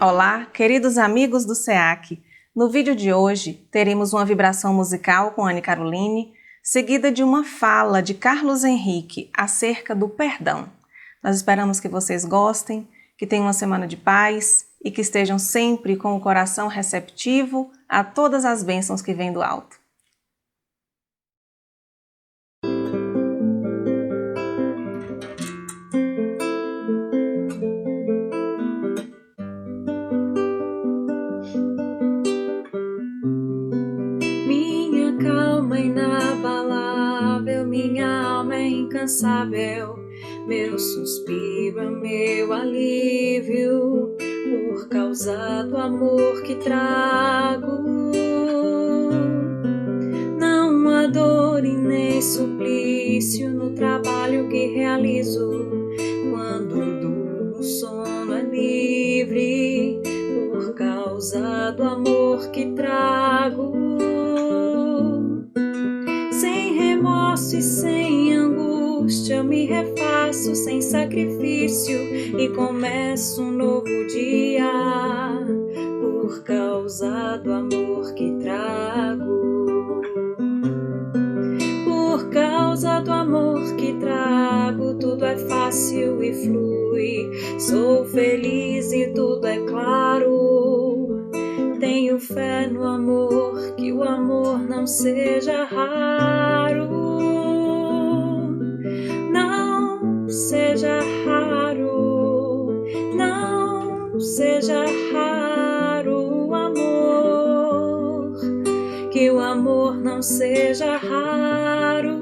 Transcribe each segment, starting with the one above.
Olá, queridos amigos do SEAC. No vídeo de hoje, teremos uma vibração musical com Anne Caroline, seguida de uma fala de Carlos Henrique acerca do perdão. Nós esperamos que vocês gostem, que tenham uma semana de paz e que estejam sempre com o coração receptivo a todas as bênçãos que vêm do alto. Minha calma inabalável, minha alma é incansável, meu suspiro é meu alívio, por causa do amor que trago. Não há dor e nem suplício no trabalho que realizo, quando durmo o sono é livre, por causa do amor que trago. Sem remorso e sem angústia eu me refaço sem sacrifício e começo um novo dia, por causa do amor que trago. Por causa do amor que trago, tudo é fácil e flui. Sou feliz e tudo é claro. Tenho fé no amor, que o amor não seja raro. Não seja raro, não seja raro o amor, que o amor não seja raro.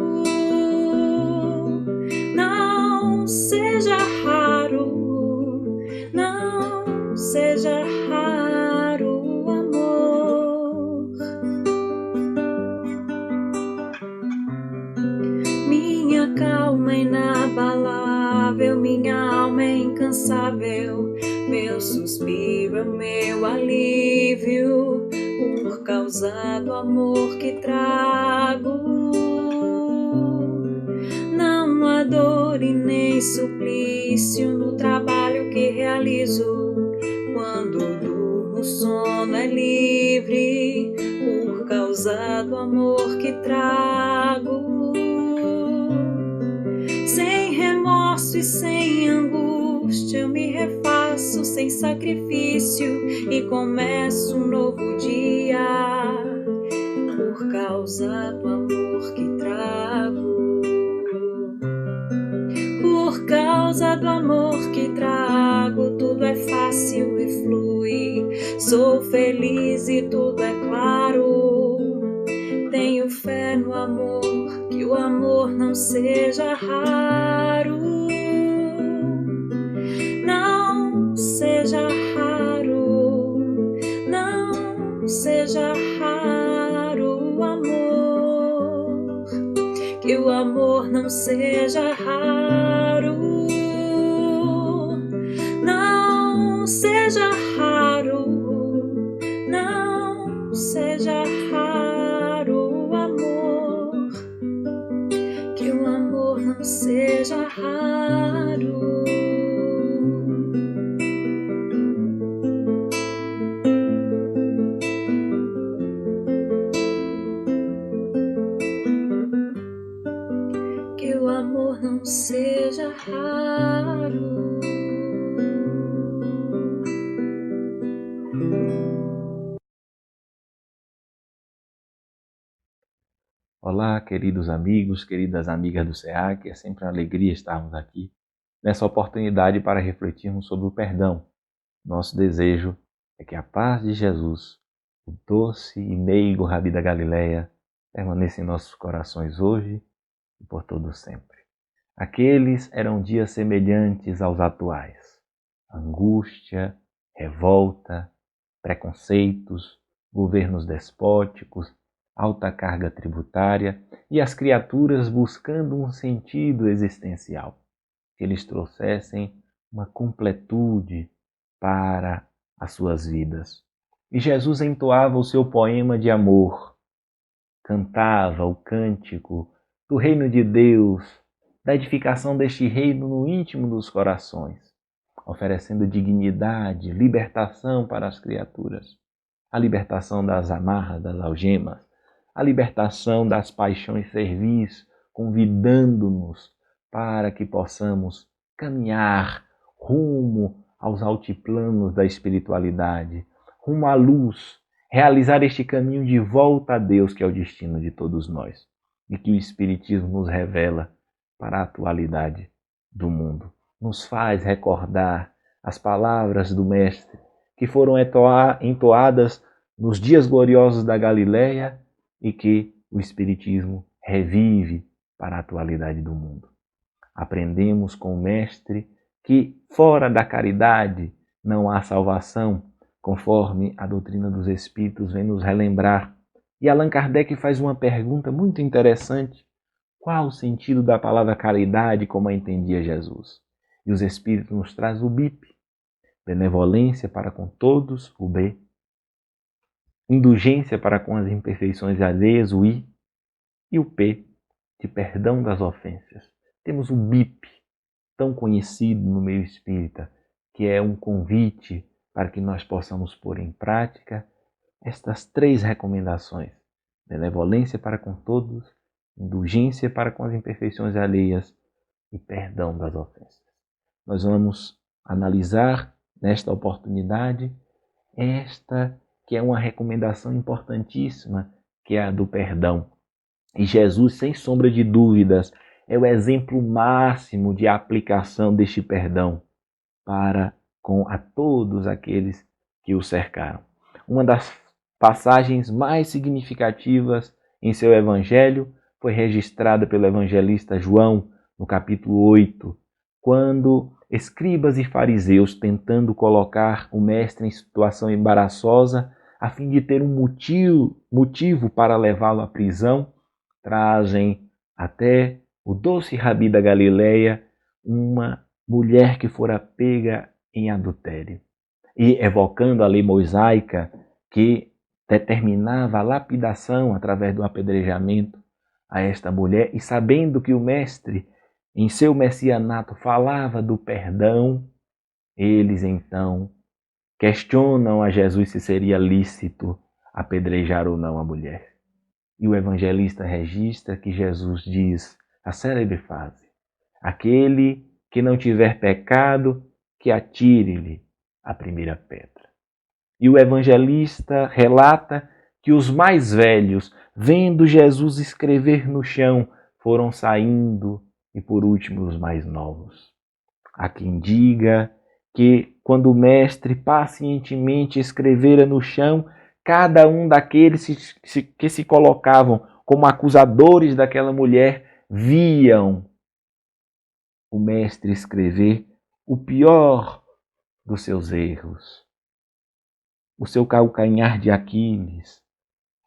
Não seja raro, não seja raro o amor. Minha calma é inabalável, minha alma é incansável, meu suspiro é meu alívio, por causa do amor que trago. Não há dor e nem suplício no trabalho que realizo, quando durmo o sono é livre, por causa do amor que trago. Sem remorso e sem angústia eu me refaço sem sacrifício e começo um novo dia, por causa do amor que trago. Por causa do amor que trago, tudo é fácil e flui. Sou feliz e tudo é claro. Tenho fé no amor, que o amor não seja raro. Não seja raro, não seja raro o amor, que o amor não seja raro. Não seja raro, não seja raro o amor, que o amor não seja raro. Que o amor não seja raro. Olá, queridos amigos, queridas amigas do SEAC, é sempre uma alegria estarmos aqui nessa oportunidade para refletirmos sobre o perdão. Nosso desejo é que a paz de Jesus, o doce e meigo Rabi da Galileia, permaneça em nossos corações hoje e por todo sempre. Aqueles eram dias semelhantes aos atuais. Angústia, revolta, preconceitos, governos despóticos, alta carga tributária e as criaturas buscando um sentido existencial, que eles trouxessem uma completude para as suas vidas. E Jesus entoava o seu poema de amor, cantava o cântico do reino de Deus, da edificação deste reino no íntimo dos corações. oferecendo dignidade, libertação para as criaturas, a libertação das amarras, das algemas, a libertação das paixões servis, convidando-nos para que possamos caminhar rumo aos altiplanos da espiritualidade, rumo à luz, realizar este caminho de volta a Deus, que é o destino de todos nós, e que o Espiritismo nos revela para a atualidade do mundo. Nos faz recordar as palavras do Mestre que foram entoadas nos dias gloriosos da Galileia e que o Espiritismo revive para a atualidade do mundo. Aprendemos com o Mestre que fora da caridade não há salvação, conforme a doutrina dos Espíritos vem nos relembrar. E Allan Kardec faz uma pergunta muito interessante: qual o sentido da palavra caridade como a entendia Jesus? E os Espíritos nos trazem o BIP, benevolência para com todos, o B, indulgência para com as imperfeições alheias, o I, e o P, de perdão das ofensas. Temos o BIP, tão conhecido no meio espírita, que é um convite para que nós possamos pôr em prática estas 3 recomendações: benevolência para com todos, indulgência para com as imperfeições alheias e perdão das ofensas. Nós vamos analisar nesta oportunidade esta que é uma recomendação importantíssima, que é a do perdão. E Jesus, sem sombra de dúvidas, é o exemplo máximo de aplicação deste perdão para com a todos aqueles que o cercaram. Uma das passagens mais significativas em seu evangelho foi registrada pelo evangelista João, no capítulo 8, quando escribas e fariseus, tentando colocar o mestre em situação embaraçosa, a fim de ter um motivo para levá-lo à prisão, trazem até o doce Rabi da Galileia uma mulher que fora pega em adultério. E evocando a lei mosaica que determinava a lapidação através do apedrejamento a esta mulher, e sabendo que o mestre, em seu messianato, falava do perdão, eles então questionam a Jesus se seria lícito apedrejar ou não a mulher. E o evangelista registra que Jesus diz a célebre frase: aquele que não tiver pecado, que atire-lhe a primeira pedra. E o evangelista relata que os mais velhos, vendo Jesus escrever no chão, foram saindo, e por último os mais novos. Há quem diga que quando o mestre pacientemente escrevera no chão, cada um daqueles que se colocavam como acusadores daquela mulher viam o mestre escrever o pior dos seus erros, o seu calcanhar de Aquiles,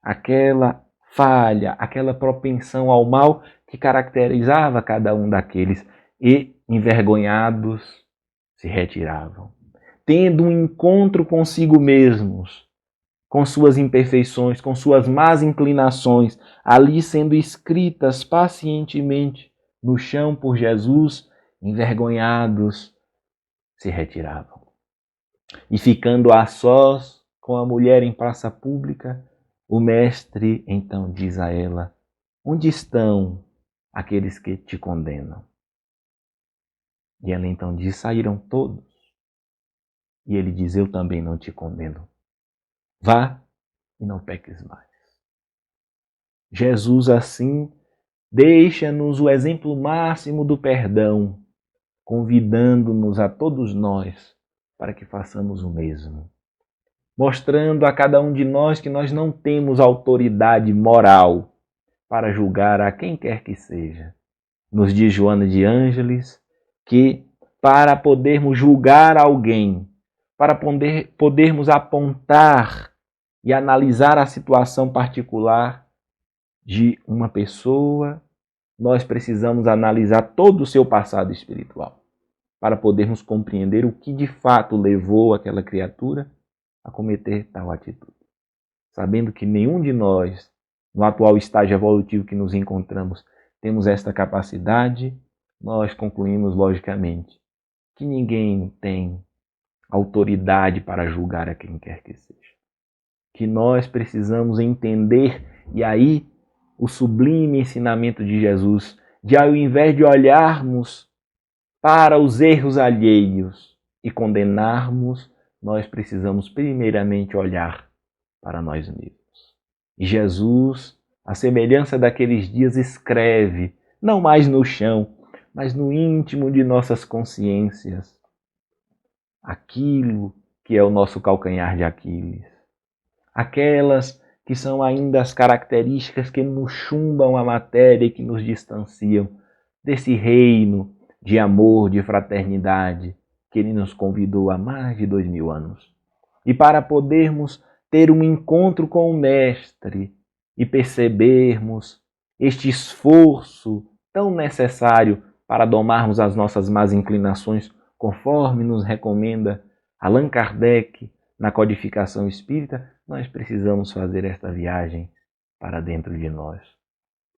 aquela falha, aquela propensão ao mal que caracterizava cada um daqueles, e, envergonhados, se retiravam, tendo um encontro consigo mesmos, com suas imperfeições, com suas más inclinações, ali sendo escritas pacientemente no chão por Jesus, envergonhados, se retiravam. E ficando a sós com a mulher em praça pública, o mestre então diz a ela: onde estão aqueles que te condenam? E ela então diz: saíram todos. E ele diz: eu também não te condeno. Vá e não peques mais. Jesus assim deixa-nos o exemplo máximo do perdão, convidando-nos a todos nós para que façamos o mesmo, mostrando a cada um de nós que nós não temos autoridade moral para julgar a quem quer que seja. Nos diz Joana de Ângeles que para podermos julgar alguém, para podermos apontar e analisar a situação particular de uma pessoa, nós precisamos analisar todo o seu passado espiritual, para podermos compreender o que de fato levou aquela criatura a cometer tal atitude. Sabendo que nenhum de nós, no atual estágio evolutivo que nos encontramos, temos esta capacidade, nós concluímos logicamente que ninguém tem autoridade para julgar a quem quer que seja. Que nós precisamos entender, e aí o sublime ensinamento de Jesus, de ao invés de olharmos para os erros alheios e condenarmos, nós precisamos primeiramente olhar para nós mesmos. E Jesus, à semelhança daqueles dias, escreve, não mais no chão, mas no íntimo de nossas consciências, aquilo que é o nosso calcanhar de Aquiles. Aquelas que são ainda as características que nos chumbam a matéria e que nos distanciam desse reino de amor, de fraternidade, que Ele nos convidou há mais de 2000 anos. E para podermos ter um encontro com o Mestre e percebermos este esforço tão necessário para domarmos as nossas más inclinações, conforme nos recomenda Allan Kardec na codificação espírita, nós precisamos fazer esta viagem para dentro de nós.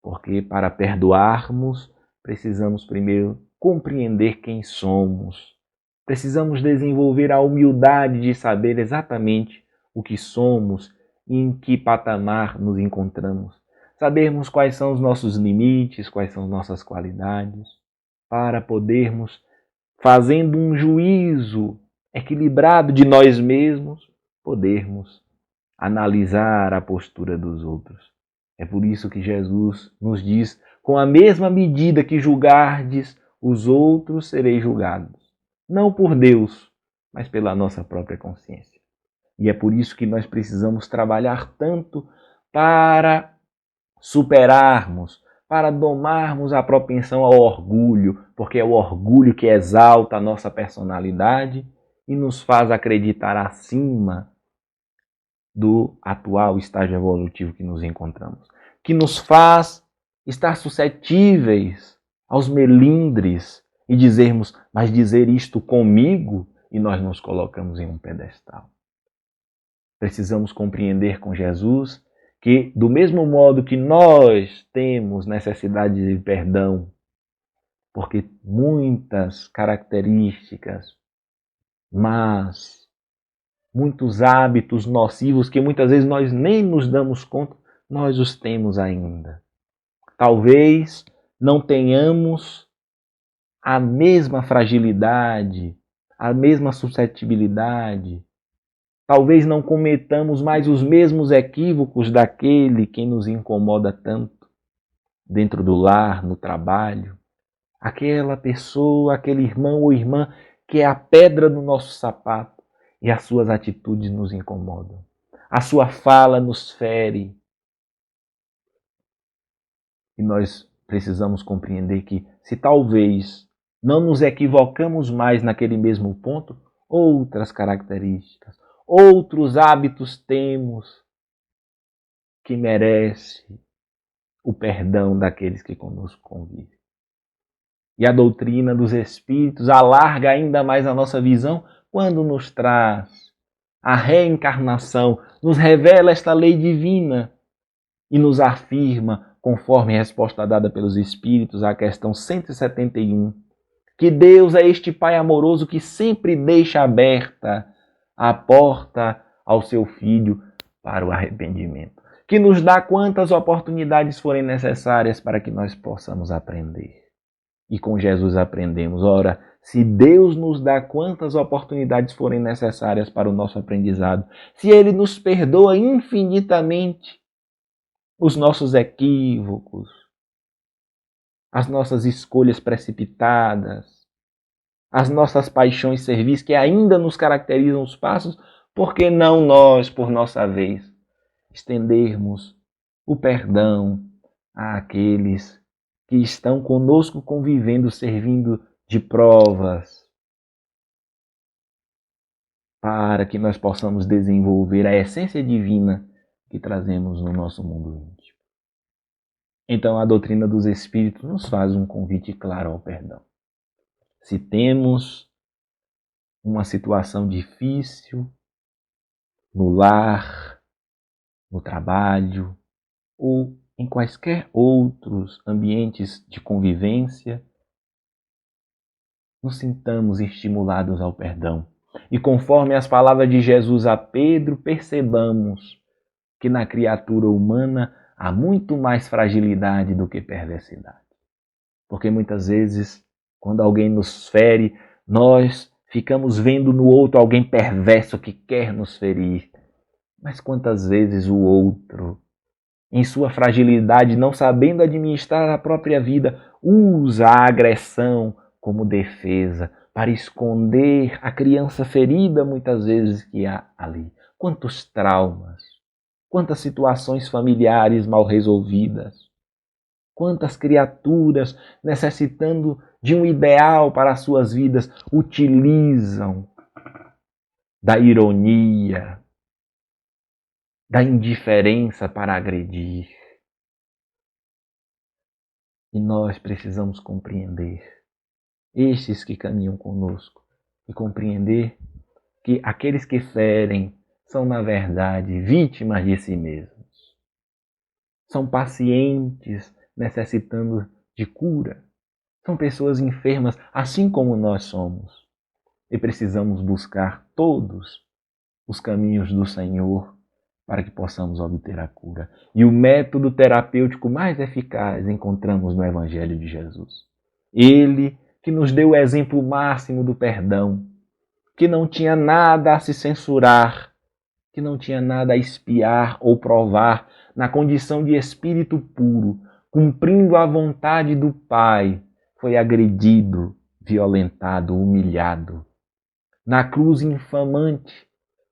Porque para perdoarmos, precisamos primeiro compreender quem somos. Precisamos desenvolver a humildade de saber exatamente o que somos e em que patamar nos encontramos. Sabermos quais são os nossos limites, quais são nossas qualidades, para podermos, fazendo um juízo equilibrado de nós mesmos, podermos analisar a postura dos outros. É por isso que Jesus nos diz, com a mesma medida que julgardes os outros, sereis julgados. Não por Deus, mas pela nossa própria consciência. E é por isso que nós precisamos trabalhar tanto para superarmos, para domarmos a propensão ao orgulho, porque é o orgulho que exalta a nossa personalidade e nos faz acreditar acima do atual estágio evolutivo que nos encontramos, que nos faz estar suscetíveis aos melindres e dizermos, mas dizer isto comigo, e nós nos colocamos em um pedestal. Precisamos compreender com Jesus que, do mesmo modo que nós temos necessidade de perdão, porque muitas características, mas muitos hábitos nocivos que muitas vezes nós nem nos damos conta, nós os temos ainda. Talvez não tenhamos a mesma fragilidade, a mesma suscetibilidade. Talvez não cometamos mais os mesmos equívocos daquele que nos incomoda tanto dentro do lar, no trabalho. Aquela pessoa, aquele irmão ou irmã que é a pedra no nosso sapato e as suas atitudes nos incomodam. A sua fala nos fere. E nós precisamos compreender que, se talvez não nos equivocamos mais naquele mesmo ponto, outras características, outros hábitos temos que merecem o perdão daqueles que conosco convivem. E a doutrina dos Espíritos alarga ainda mais a nossa visão quando nos traz a reencarnação, nos revela esta lei divina e nos afirma, conforme a resposta dada pelos Espíritos à questão 171, que Deus é este Pai amoroso que sempre deixa aberta a porta ao seu Filho para o arrependimento, que nos dá quantas oportunidades forem necessárias para que nós possamos aprender. E com Jesus aprendemos. Ora, se Deus nos dá quantas oportunidades forem necessárias para o nosso aprendizado, se Ele nos perdoa infinitamente os nossos equívocos, as nossas escolhas precipitadas, as nossas paixões servis que ainda nos caracterizam os passos, por que não nós, por nossa vez, estendermos o perdão àqueles que estão conosco convivendo, servindo de provas, para que nós possamos desenvolver a essência divina que trazemos no nosso mundo íntimo. Então a doutrina dos Espíritos nos faz um convite claro ao perdão. Se temos uma situação difícil no lar, no trabalho ou em quaisquer outros ambientes de convivência, nos sintamos estimulados ao perdão. E conforme as palavras de Jesus a Pedro, percebamos que na criatura humana há muito mais fragilidade do que perversidade. Porque muitas vezes, quando alguém nos fere, nós ficamos vendo no outro alguém perverso que quer nos ferir. Mas quantas vezes o outro, em sua fragilidade, não sabendo administrar a própria vida, usa a agressão como defesa para esconder a criança ferida muitas vezes que há ali. Quantos traumas, quantas situações familiares mal resolvidas, quantas criaturas necessitando de um ideal para as suas vidas utilizam da ironia, da indiferença para agredir. E nós precisamos compreender, estes que caminham conosco, e compreender que aqueles que ferem são, na verdade, vítimas de si mesmos. São pacientes necessitando de cura. São pessoas enfermas, assim como nós somos. E precisamos buscar todos os caminhos do Senhor para que possamos obter a cura. E o método terapêutico mais eficaz encontramos no Evangelho de Jesus. Ele que nos deu o exemplo máximo do perdão, que não tinha nada a se censurar, que não tinha nada a espiar ou provar, na condição de espírito puro, cumprindo a vontade do Pai, foi agredido, violentado, humilhado. Na cruz infamante,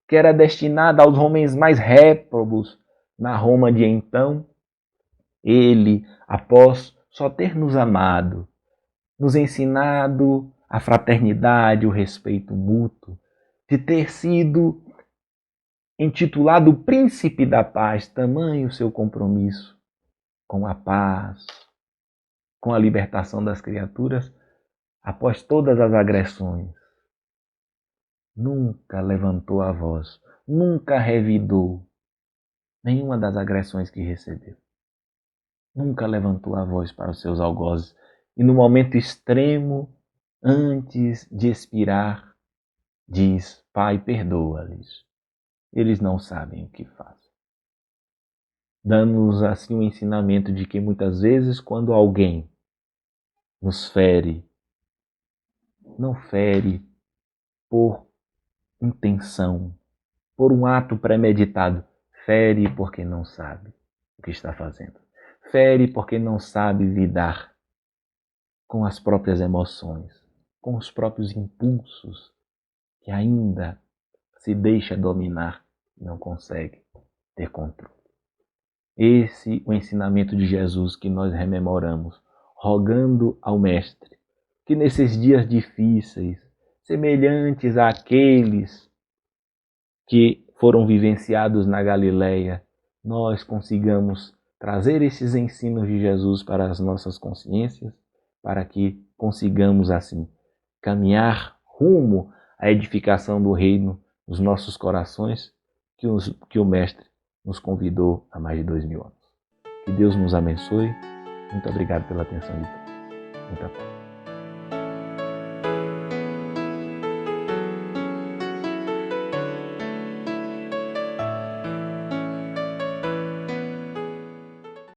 que era destinada aos homens mais réprobos na Roma de então, ele, após só ter nos amado, nos ensinado a fraternidade, o respeito mútuo, de ter sido intitulado Príncipe da Paz, tamanho seu compromisso com a paz, com a libertação das criaturas, após todas as agressões, nunca levantou a voz, nunca revidou nenhuma das agressões que recebeu. Nunca levantou a voz para os seus algozes. E no momento extremo, antes de expirar, diz: Pai, perdoa-lhes. Eles não sabem o que fazem. Dando-nos assim o ensinamento de que muitas vezes quando alguém nos fere, não fere por intenção, por um ato premeditado, fere porque não sabe o que está fazendo. Fere porque não sabe lidar com as próprias emoções, com os próprios impulsos, que ainda se deixa dominar e não consegue ter controle. Esse é o ensinamento de Jesus que nós rememoramos, rogando ao Mestre que nesses dias difíceis, semelhantes àqueles que foram vivenciados na Galileia, nós consigamos trazer esses ensinos de Jesus para as nossas consciências, para que consigamos assim caminhar rumo à edificação do reino nos nossos corações, que o Mestre nos convidou há mais de 2000 anos. Que Deus nos abençoe. Muito obrigado pela atenção de todos. Muita paz.